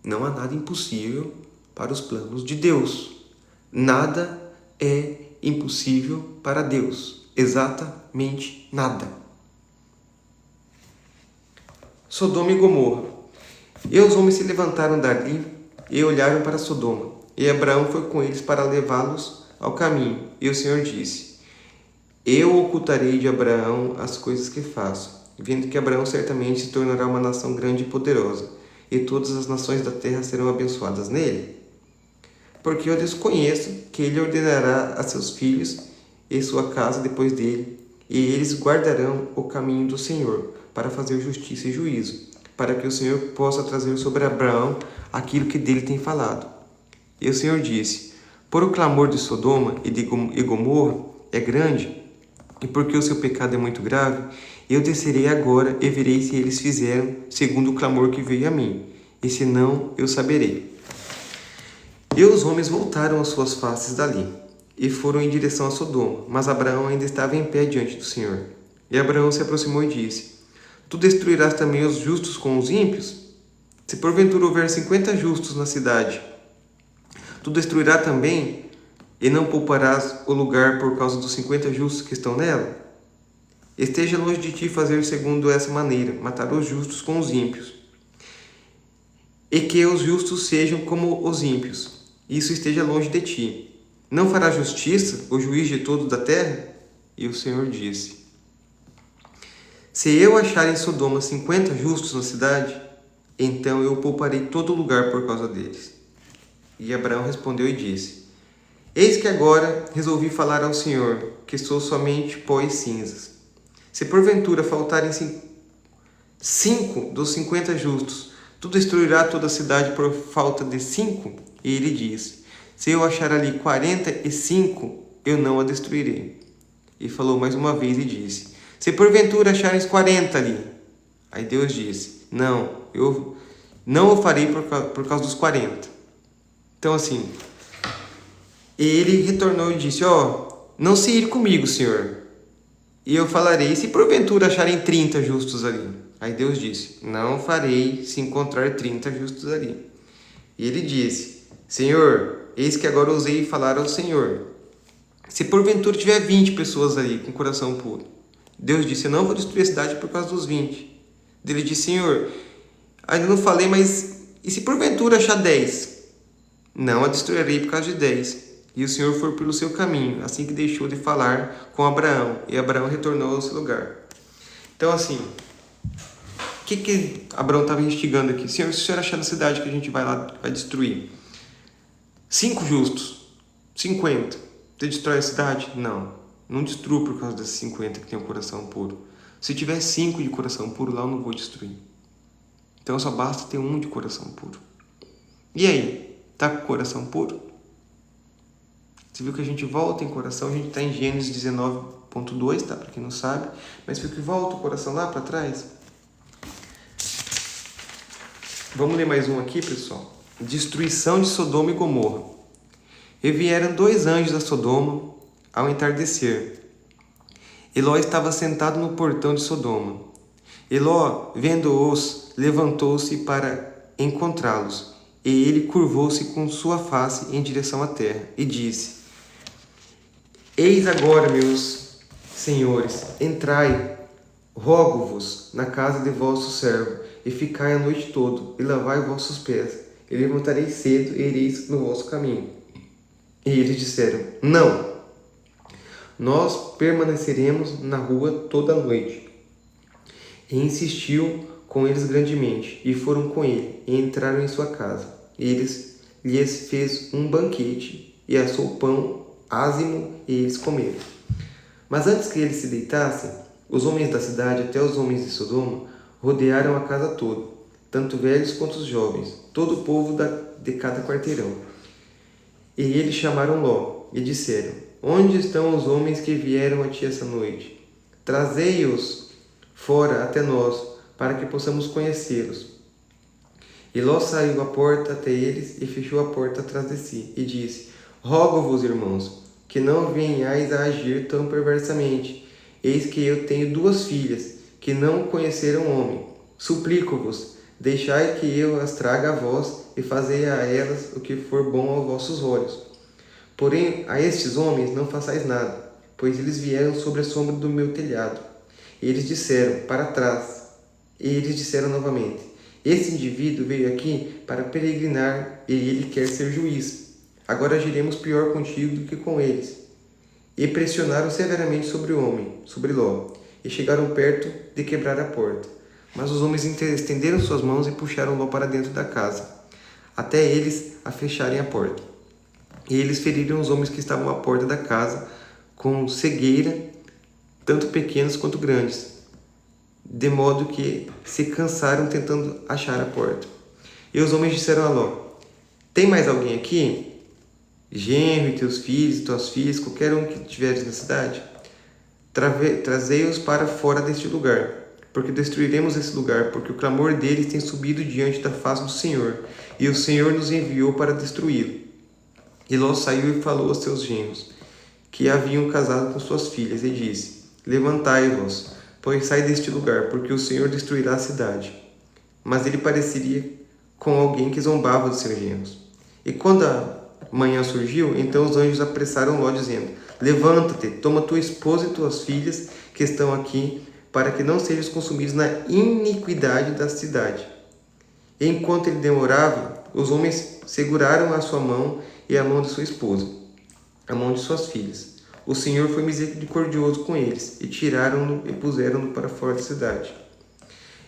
Speaker 1: Não há nada impossível para os planos de Deus. Nada é impossível para Deus. Exatamente nada. Sodoma e Gomorra. E os homens se levantaram dali e olharam para Sodoma. E Abraão foi com eles para levá-los ao caminho. E o Senhor disse: Eu ocultarei de Abraão as coisas que faço, vendo que Abraão certamente se tornará uma nação grande e poderosa, e todas as nações da terra serão abençoadas nele. Porque eu desconheço que ele ordenará a seus filhos e sua casa depois dele, e eles guardarão o caminho do Senhor, para fazer justiça e juízo, para que o Senhor possa trazer sobre Abraão aquilo que dele tem falado. E o Senhor disse: Por o clamor de Sodoma e Gomorra é grande, e porque o seu pecado é muito grave, eu descerei agora e verei se eles fizeram segundo o clamor que veio a mim, e se não, eu saberei. E os homens voltaram as suas faces dali, e foram em direção a Sodoma, mas Abraão ainda estava em pé diante do Senhor. E Abraão se aproximou e disse: Tu destruirás também os justos com os ímpios? Se porventura houver 50 justos na cidade, tu destruirás também, e não pouparás o lugar por causa dos 50 justos que estão nela? Esteja longe de ti fazer segundo essa maneira, matar os justos com os ímpios, e que os justos sejam como os ímpios. Isso esteja longe de ti. Não fará justiça o juiz de todos da terra? E o Senhor disse: Se eu achar em Sodoma 50 justos na cidade, então eu pouparei todo lugar por causa deles. E Abraão respondeu e disse: Eis que agora resolvi falar ao Senhor, que sou somente pó e cinzas. Se porventura faltarem 5 dos 50 justos, tu destruirá toda a cidade por falta de 5? E ele diz: se eu achar ali 45, eu não a destruirei. E falou mais uma vez e disse: se porventura achares 40 ali. Aí Deus disse: não, eu não o farei por causa dos 40. Então assim, ele retornou e disse: não se ire comigo, Senhor. E eu falarei, se porventura acharem 30 justos ali. Aí Deus disse: não farei se encontrar 30 justos ali. E ele disse: Senhor, eis que agora ousei falar ao Senhor. Se porventura tiver 20 pessoas ali com coração puro. Deus disse: eu não vou destruir a cidade por causa dos 20. Ele disse: Senhor, ainda não falei, mas e se porventura achar 10? Não a destruirei por causa de 10. E o Senhor foi pelo seu caminho, assim que deixou de falar com Abraão. E Abraão retornou ao seu lugar. Então assim, o que Abraão estava instigando aqui? Senhor, se o Senhor achar na cidade que a gente vai lá, vai destruir 5 justos, 50, você destrói a cidade? Não, não destrua por causa desses 50 que tem o coração puro. Se tiver 5 de coração puro lá, eu não vou destruir. Então só basta ter 1 de coração puro. E aí, tá com o coração puro? Você viu que a gente volta em coração, a gente está em Gênesis 19.2, tá? Para quem não sabe, mas viu que volta o coração lá para trás? Vamos ler mais um aqui, pessoal. Destruição de Sodoma e Gomorra. E vieram 2 anjos a Sodoma ao entardecer. E Ló estava sentado no portão de Sodoma. E Ló, vendo-os, levantou-se para encontrá-los. E ele curvou-se com sua face em direção à terra e disse: eis agora, meus senhores, entrai, rogo-vos, na casa de vosso servo, e ficai a noite toda, e lavai vossos pés, e levantarei cedo, e ireis no vosso caminho. E eles disseram: não, nós permaneceremos na rua toda a noite. E insistiu com eles grandemente, e foram com ele, e entraram em sua casa. E lhes fez um banquete, e assou pão ázimo, e eles comeram. Mas antes que eles se deitassem, os homens da cidade, até os homens de Sodoma, rodearam a casa toda, tanto velhos quanto os jovens, todo o povo de cada quarteirão. E eles chamaram Ló, e disseram: onde estão os homens que vieram a ti essa noite? Trazei-os fora até nós, para que possamos conhecê-los. E Ló saiu à porta até eles, e fechou a porta atrás de si, e disse: rogo-vos, irmãos, que não venhais a agir tão perversamente. Eis que eu tenho 2 filhas, que não conheceram homem. Suplico-vos, deixai que eu as traga a vós, e fazei a elas o que for bom aos vossos olhos. Porém, a estes homens não façais nada, pois eles vieram sobre a sombra do meu telhado. E eles disseram: para trás. E eles disseram novamente: esse indivíduo veio aqui para peregrinar, e ele quer ser juiz. Agora agiremos pior contigo do que com eles. E pressionaram severamente sobre o homem, sobre Ló, e chegaram perto de quebrar a porta. Mas os homens estenderam suas mãos e puxaram Ló para dentro da casa, até eles a fecharem a porta. E eles feriram os homens que estavam à porta da casa com cegueira, tanto pequenos quanto grandes, de modo que se cansaram tentando achar a porta. E os homens disseram a Ló: tem mais alguém aqui? Genro e teus filhos, tuas filhas, qualquer um que tiveres na cidade? Trazei-os para fora deste lugar, porque destruiremos esse lugar, porque o clamor deles tem subido diante da face do Senhor, e o Senhor nos enviou para destruí-lo. E Ló saiu e falou aos seus genros, que haviam casado com suas filhas, e disse: levantai-vos, pois sai deste lugar, porque o Senhor destruirá a cidade. Mas ele pareceria com alguém que zombava dos seus genros. E quando a manhã surgiu, então os anjos apressaram Ló, dizendo: levanta-te, toma tua esposa e tuas filhas que estão aqui, para que não sejam consumidos na iniquidade da cidade. E enquanto ele demorava, os homens seguraram a sua mão e a mão de sua esposa, a mão de suas filhas. O Senhor foi misericordioso com eles, e tiraram-no e puseram-no para fora da cidade.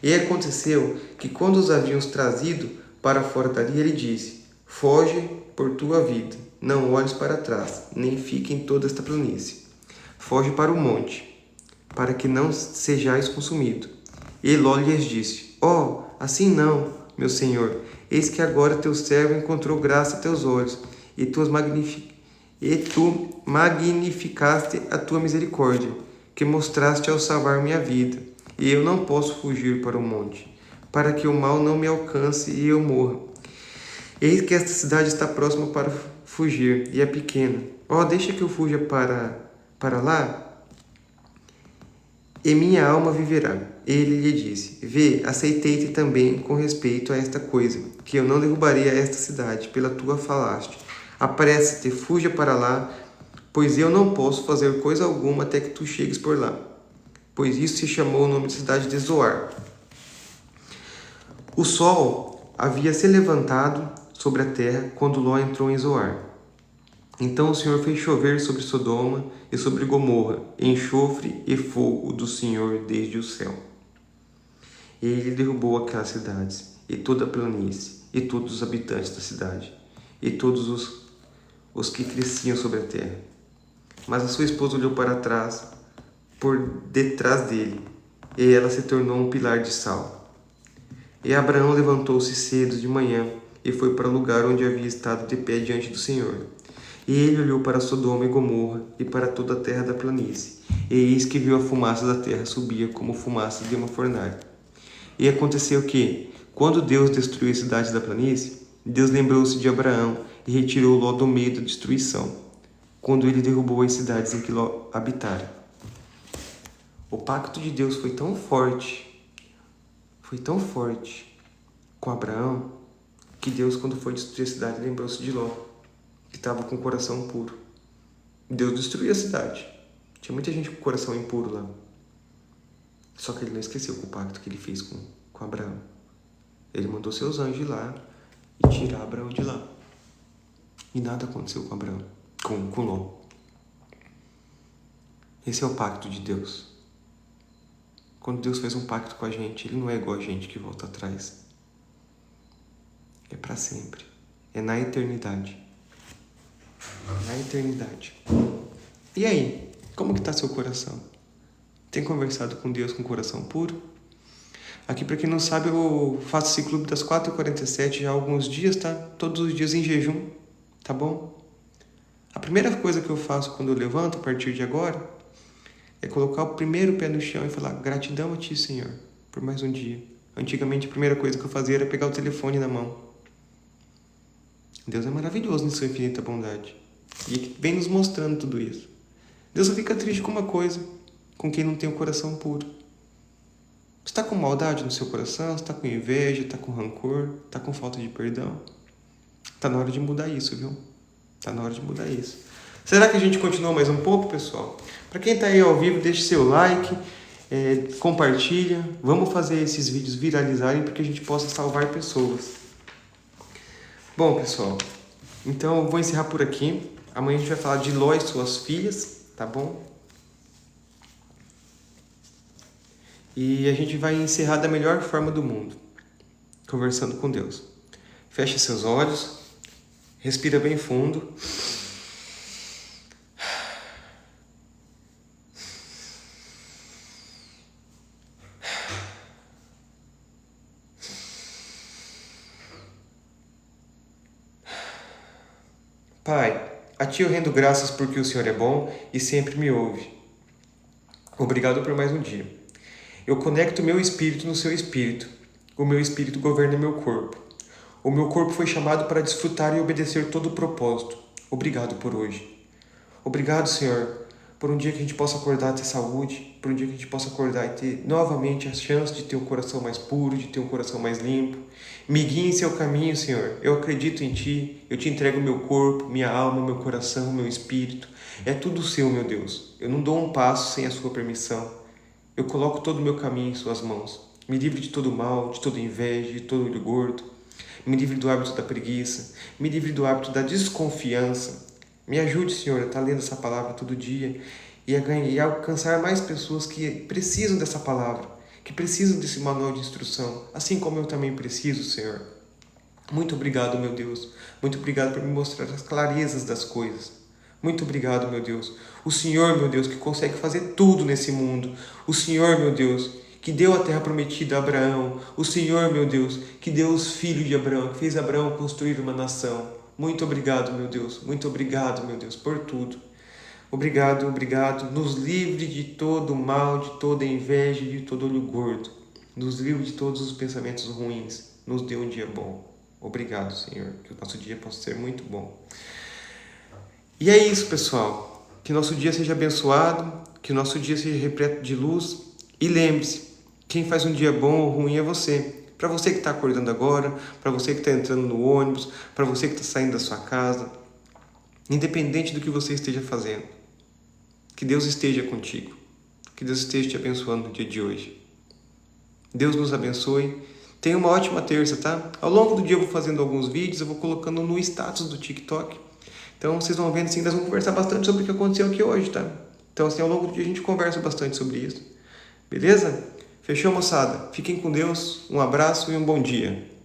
Speaker 1: E aconteceu que, quando os haviam trazido para fora dali, ele disse: foge por tua vida. não olhes para trás, nem fique em toda esta planície. Foge para o monte, para que não sejais consumido. E Eló lhes disse: Oh, assim não, meu senhor, eis que agora teu servo encontrou graça a teus olhos, e tu magnificaste a tua misericórdia, que mostraste ao salvar minha vida. E eu não posso fugir para o monte, para que o mal não me alcance e eu morra. Eis que esta cidade está próxima para fugir, e é pequena. Oh, deixa que eu fuja para lá, e minha alma viverá. Ele lhe disse: Vê, aceitei-te também com respeito a esta coisa, que eu não derrubarei a esta cidade, pela tua falaste. Apressa-te, fuja para lá, pois eu não posso fazer coisa alguma até que tu chegues por lá. Pois isso se chamou o nome da cidade de Zoar. O sol havia se levantado sobre a terra quando Ló entrou em Zoar. Então o Senhor fez chover sobre Sodoma e sobre Gomorra, enxofre e fogo do Senhor desde o céu. E ele derrubou aquelas cidades, e toda a planície, e todos os habitantes da cidade, e todos os que cresciam sobre a terra. Mas a sua esposa olhou para trás, por detrás dele, e ela se tornou um pilar de sal. E Abraão levantou-se cedo de manhã, e foi para o lugar onde havia estado de pé diante do Senhor. E ele olhou para Sodoma e Gomorra e para toda a terra da planície. E eis que viu a fumaça da terra subia como fumaça de uma fornalha. E aconteceu que, quando Deus destruiu a cidade da planície, Deus lembrou-se de Abraão e retirou Ló do meio da destruição, quando ele derrubou as cidades em que Ló habitara. O pacto de Deus foi tão forte com Abraão, que Deus, quando foi destruir a cidade, lembrou-se de Ló, que estava com o coração puro. Deus destruiu a cidade. Tinha muita gente com o coração impuro lá. Só que ele não esqueceu o pacto que ele fez com Abraão. Ele mandou seus anjos ir lá e tirar Abraão de lá. E nada aconteceu com Abraão, com Ló. Esse é o pacto de Deus. Quando Deus faz um pacto com a gente, ele não é igual a gente que volta atrás. É para sempre. É na eternidade. Na eternidade. E aí? Como que está seu coração? Tem conversado com Deus com coração puro? Aqui, para quem não sabe, eu faço esse clube das 4h47 já há alguns dias, tá? Todos os dias em jejum, tá bom? A primeira coisa que eu faço quando eu levanto, a partir de agora, é colocar o primeiro pé no chão e falar: gratidão a Ti, Senhor, por mais um dia. Antigamente, a primeira coisa que eu fazia era pegar o telefone na mão. Deus é maravilhoso em sua infinita bondade. E vem nos mostrando tudo isso. Deus só fica triste com uma coisa: com quem não tem o coração puro. Você está com maldade no seu coração? Você está com inveja? Está com rancor? Está com falta de perdão? Está na hora de mudar isso, viu? Está na hora de mudar isso. Será que a gente continua mais um pouco, pessoal? Para quem está aí ao vivo, deixe seu like, compartilha. Vamos fazer esses vídeos viralizarem para que a gente possa salvar pessoas. Bom, pessoal, então eu vou encerrar por aqui. Amanhã a gente vai falar de Ló e suas filhas, tá bom? E a gente vai encerrar da melhor forma do mundo, conversando com Deus. Feche seus olhos, respira bem fundo. Pai, a Ti eu rendo graças porque o Senhor é bom e sempre me ouve. Obrigado por mais um dia. Eu conecto meu espírito no seu espírito. O meu espírito governa meu corpo. O meu corpo foi chamado para desfrutar e obedecer todo o propósito. Obrigado por hoje. Obrigado, Senhor, por um dia que a gente possa acordar e ter saúde, por um dia que a gente possa acordar e ter novamente a chance de ter um coração mais puro, de ter um coração mais limpo. Me guie em seu caminho, Senhor. Eu acredito em Ti, eu Te entrego meu corpo, minha alma, meu coração, meu espírito. É tudo seu, meu Deus. Eu não dou um passo sem a Sua permissão. Eu coloco todo o meu caminho em Suas mãos. Me livre de todo mal, de toda inveja, de todo olho gordo. Me livre do hábito da preguiça. Me livre do hábito da desconfiança. Me ajude, Senhor, a estar lendo essa palavra todo dia e a alcançar mais pessoas que precisam dessa palavra, que precisam desse manual de instrução, assim como eu também preciso, Senhor. Muito obrigado, meu Deus. Muito obrigado por me mostrar as clarezas das coisas. Muito obrigado, meu Deus. O Senhor, meu Deus, que consegue fazer tudo nesse mundo. O Senhor, meu Deus, que deu a terra prometida a Abraão. O Senhor, meu Deus, que deu os filhos de Abraão, que fez Abraão construir uma nação. Muito obrigado, meu Deus. Muito obrigado, meu Deus, por tudo. Obrigado, obrigado. Nos livre de todo mal, de toda inveja, de todo olho gordo. Nos livre de todos os pensamentos ruins. Nos dê um dia bom. Obrigado, Senhor. Que o nosso dia possa ser muito bom. E é isso, pessoal. Que nosso dia seja abençoado, que o nosso dia seja repleto de luz. E lembre-se, quem faz um dia bom ou ruim é você. Para você que está acordando agora, para você que está entrando no ônibus, para você que está saindo da sua casa, independente do que você esteja fazendo, que Deus esteja contigo, que Deus esteja te abençoando no dia de hoje. Deus nos abençoe. Tenha uma ótima terça, tá? Ao longo do dia eu vou fazendo alguns vídeos, eu vou colocando no status do TikTok. Então vocês vão vendo assim, nós vamos conversar bastante sobre o que aconteceu aqui hoje, tá? Então assim, ao longo do dia a gente conversa bastante sobre isso. Beleza? Fechou, moçada? Fiquem com Deus, um abraço e um bom dia.